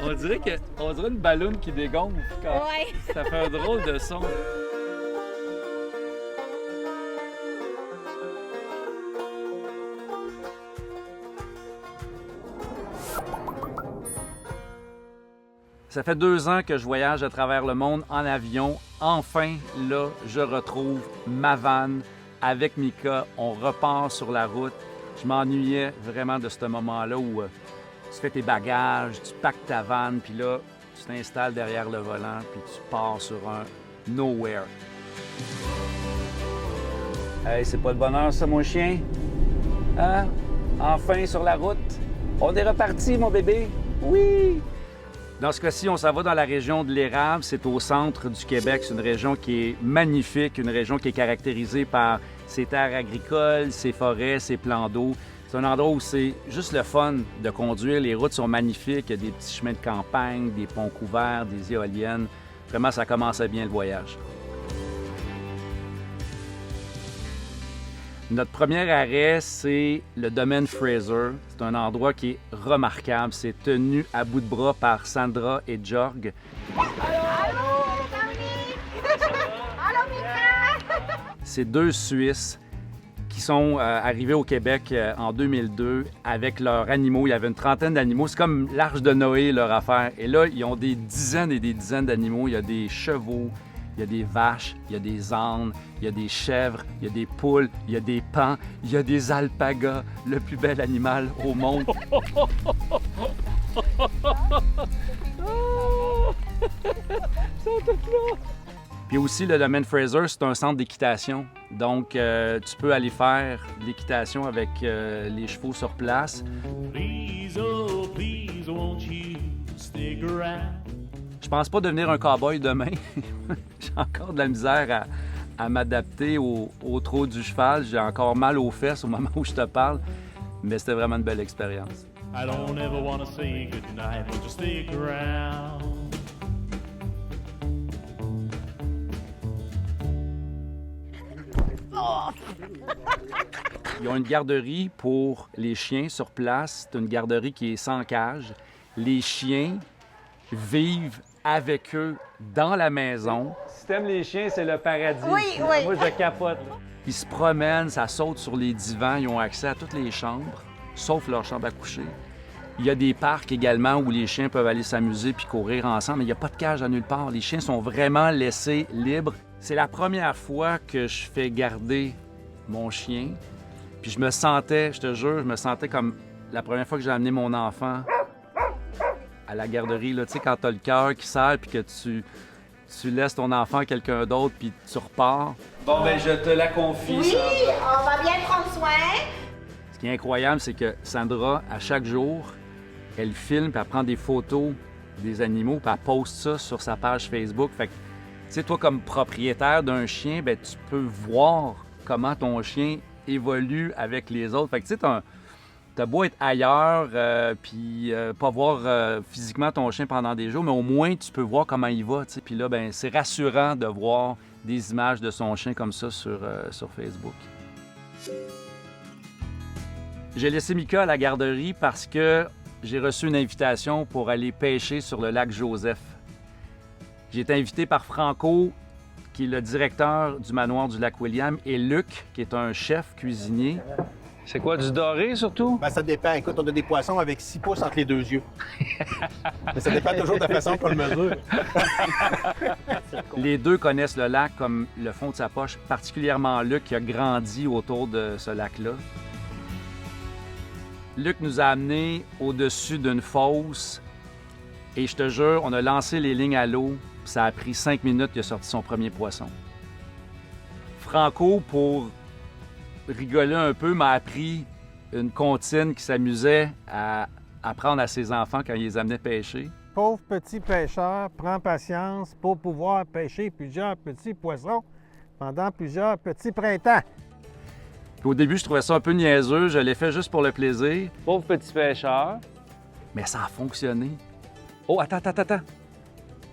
On dirait une balloune qui dégonfle quand Ouais. ça fait un drôle de son. Ça fait 2 ans que je voyage à travers le monde en avion. Enfin, là, je retrouve ma vanne avec Mika. On repart sur la route. Je m'ennuyais vraiment de ce moment-là où tu fais tes bagages, tu packs ta vanne, puis là, tu t'installes derrière le volant, puis tu pars sur un nowhere. Hey, c'est pas le bonheur, ça, mon chien? Hein? Enfin, sur la route. On est reparti, mon bébé. Oui! Dans ce cas-ci, on s'en va dans la région de l'Érable. C'est au centre du Québec. C'est une région qui est magnifique, une région qui est caractérisée par ses terres agricoles, ses forêts, ses plans d'eau. C'est un endroit où c'est juste le fun de conduire. Les routes sont magnifiques. Il y a des petits chemins de campagne, des ponts couverts, des éoliennes. Vraiment, ça commençait bien le voyage. Notre premier arrêt, c'est le domaine Fraser. C'est un endroit qui est remarquable. C'est tenu à bout de bras par Sandra et Jorg. Allô, Tommy! Allô, Mika! C'est 2 Suisses qui sont arrivés au Québec en 2002 avec leurs animaux. Il y avait une trentaine d'animaux. C'est comme l'Arche de Noé, leur affaire. Et là, ils ont des dizaines et des dizaines d'animaux. Il y a des chevaux, il y a des vaches, il y a des ânes, il y a des chèvres, il y a des poules, il y a des paons, il y a des alpagas, le plus bel animal au monde. Puis aussi, le domaine Fraser, c'est un centre d'équitation. Donc, tu peux aller faire de l'équitation avec les chevaux sur place. Please, oh, please, won't you stick around? Je pense pas devenir un cow-boy demain. J'ai encore de la misère à m'adapter au trot du cheval. J'ai encore mal aux fesses au moment où je te parle. Mais c'était vraiment une belle expérience. I don't ever want to say goodnight, but just stick around. Ils ont une garderie pour les chiens sur place. C'est une garderie qui est sans cage. Les chiens vivent avec eux dans la maison. Si t'aimes les chiens, c'est le paradis. Oui, oui. Moi, je capote. Ils se promènent, ça saute sur les divans. Ils ont accès à toutes les chambres, sauf leur chambre à coucher. Il y a des parcs également où les chiens peuvent aller s'amuser puis courir ensemble, mais il n'y a pas de cage à nulle part. Les chiens sont vraiment laissés libres. C'est la première fois que je fais garder mon chien. Puis je me sentais, je te jure, je me sentais comme la première fois que j'ai amené mon enfant à la garderie. Là, tu sais, quand tu as le cœur qui serre puis que tu laisses ton enfant à quelqu'un d'autre puis tu repars. Bon, ben je te la confie, Oui, on va bien prendre soin. Ce qui est incroyable, c'est que Sandra, à chaque jour, elle filme puis elle prend des photos des animaux puis elle poste ça sur sa page Facebook. Fait que, tu sais, toi, comme propriétaire d'un chien, ben tu peux voir comment ton chien évolue avec les autres. Fait que, tu sais, t'as beau être ailleurs puis pas voir physiquement ton chien pendant des jours, mais au moins, tu peux voir comment il va, tu sais. Puis là, ben c'est rassurant de voir des images de son chien comme ça sur Facebook. J'ai laissé Mika à la garderie parce que j'ai reçu une invitation pour aller pêcher sur le lac Joseph. J'ai été invité par Franco, qui est le directeur du manoir du lac William, et Luc, qui est un chef cuisinier. C'est quoi, du doré surtout? Ben, ça dépend. Écoute, on a des poissons avec 6 pouces entre les 2 yeux. Mais ça dépend toujours de la façon qu'on le mesure. Les deux connaissent le lac comme le fond de sa poche, particulièrement Luc, qui a grandi autour de ce lac-là. Luc nous a amenés au-dessus d'une fosse et je te jure, on a lancé les lignes à l'eau. Ça a pris 5 minutes, il a sorti son premier poisson. Franco, pour rigoler un peu, m'a appris une comptine qui s'amusait à apprendre à ses enfants quand il les amenait pêcher. Pauvre petit pêcheur, prends patience pour pouvoir pêcher plusieurs petits poissons pendant plusieurs petits printemps. Puis au début, je trouvais ça un peu niaiseux, je l'ai fait juste pour le plaisir. Pauvre petit pêcheur. Mais ça a fonctionné. Oh, attends.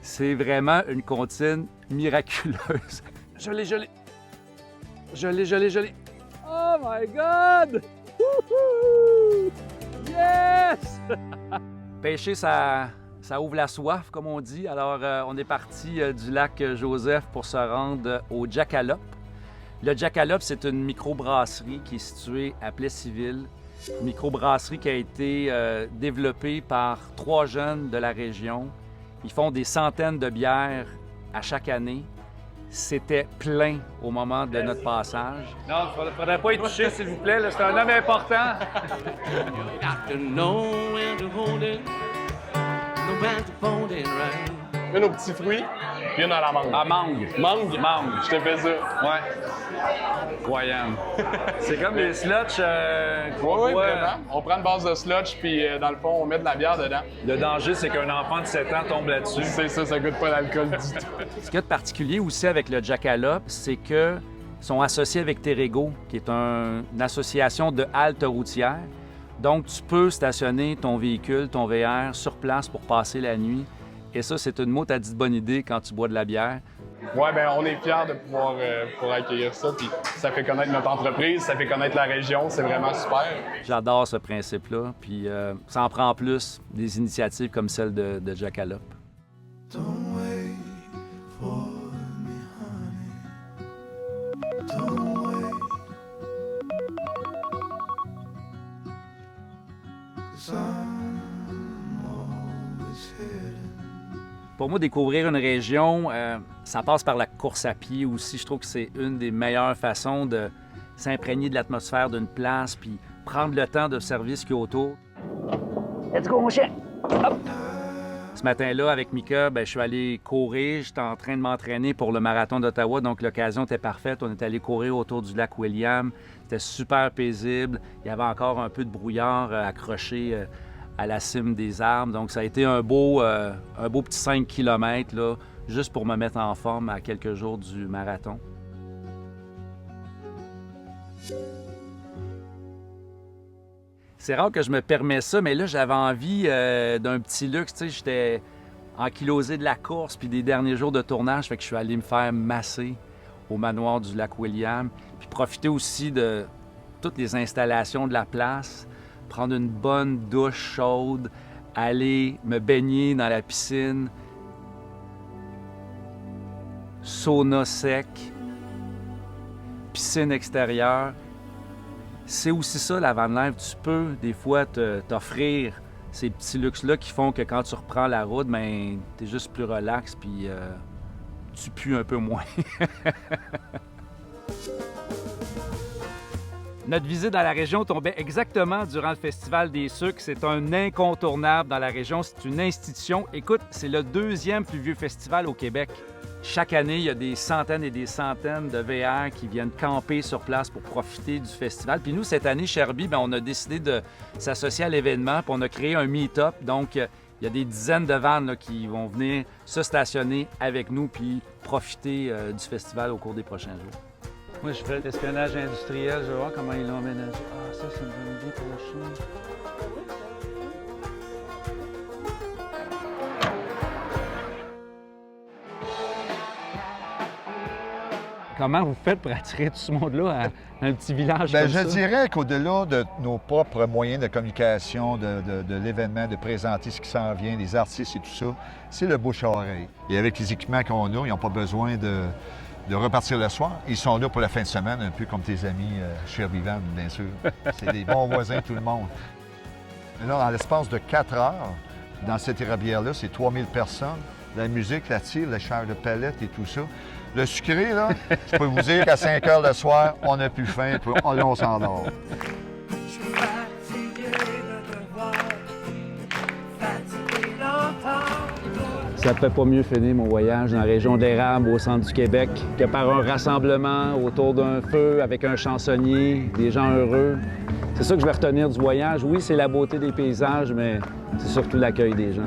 C'est vraiment une comptine miraculeuse. Je l'ai. Oh my God! Wouhou! Yes! Pêcher, ça Ça ouvre la soif, comme on dit. Alors, on est parti du lac Joseph pour se rendre au Jackalope. Le Jackalope, c'est une microbrasserie qui est située à Plessisville. Une microbrasserie qui a été développée par 3 jeunes de la région. Ils font des centaines de bières à chaque année. C'était plein au moment de notre passage. Non, il ne faudrait pas y toucher, s'il vous plaît. C'est un homme important. Une aux petits fruits, puis une à la mangue. À mangue. Mangue? Mangue. Je te fais ça. Ouais. Incroyable. C'est comme les slotch. Oui, vraiment. On prend une base de slotch, puis dans le fond, on met de la bière dedans. Le danger, c'est qu'un enfant de 7 ans tombe là-dessus. C'est ça goûte pas l'alcool du tout. Ce qu'il y a de particulier aussi avec le Jackalope, c'est qu'ils sont associés avec Terrego, qui est une association de haltes routières. Donc, tu peux stationner ton véhicule, ton VR, sur place pour passer la nuit. Et ça, c'est une maudite bonne idée quand tu bois de la bière. Oui, bien, on est fiers de pouvoir accueillir ça. Puis ça fait connaître notre entreprise, ça fait connaître la région. C'est vraiment super. J'adore ce principe-là. Puis ça en prend plus des initiatives comme celle de Jackalope. Pour moi, découvrir une région, ça passe par la course à pied aussi. Je trouve que c'est une des meilleures façons de s'imprégner de l'atmosphère d'une place puis prendre le temps d'observer ce qu'il y a autour. Let's go, mon chien! Hop! Ce matin-là, avec Mika, je suis allé courir. J'étais en train de m'entraîner pour le marathon d'Ottawa, donc l'occasion était parfaite. On est allé courir autour du lac William. C'était super paisible. Il y avait encore un peu de brouillard accroché à la cime des arbres. Donc, ça a été un beau petit 5 km, là, juste pour me mettre en forme à quelques jours du marathon. C'est rare que je me permets ça, mais là, j'avais envie d'un petit luxe. Tu sais, j'étais ankylosé de la course puis des derniers jours de tournage, fait que je suis allé me faire masser au manoir du lac William, puis profiter aussi de toutes les installations de la place, prendre une bonne douche chaude, aller me baigner dans la piscine, sauna sec, piscine extérieure. C'est aussi ça, la van life. Tu peux, des fois, t'offrir ces petits luxes-là qui font que quand tu reprends la route, t'es juste plus relax, puis tu pues un peu moins. Notre visite dans la région tombait exactement durant le Festival des Sucres. C'est un incontournable dans la région. C'est une institution. Écoute, c'est le 2e plus vieux festival au Québec. Chaque année, il y a des centaines et des centaines de VR qui viennent camper sur place pour profiter du festival. Puis nous, cette année, Sherby, on a décidé de s'associer à l'événement, puis on a créé un meet-up. Donc, il y a des dizaines de vannes là, qui vont venir se stationner avec nous puis profiter du festival au cours des prochains jours. Moi, je fais l'espionnage industriel. Je vais voir comment ils l'ont aménagé. Ah, ça, c'est une bonne idée pour le chien. Comment vous faites pour attirer tout ce monde-là à un petit village comme ça? Je dirais qu'au-delà de nos propres moyens de communication, de l'événement, de présenter ce qui s'en vient, les artistes et tout ça, c'est le bouche-à-oreille. Et avec les équipements qu'on a, ils n'ont pas besoin de repartir le soir. Ils sont là pour la fin de semaine, un peu comme tes amis Sherby-Van, bien sûr. C'est des bons voisins, tout le monde. Et là, en l'espace de 4 heures, dans cette érablière-là, c'est 3000 personnes. La musique, la tire, les chairs de palette et tout ça. Le sucré, là, je peux vous dire qu'à 5 heures le soir, on n'a plus faim, puis on s'endort. Ça ne peut pas mieux finir mon voyage dans la région d'Érable, au centre du Québec, que par un rassemblement autour d'un feu avec un chansonnier, des gens heureux. C'est ça que je vais retenir du voyage. Oui, c'est la beauté des paysages, mais c'est surtout l'accueil des gens.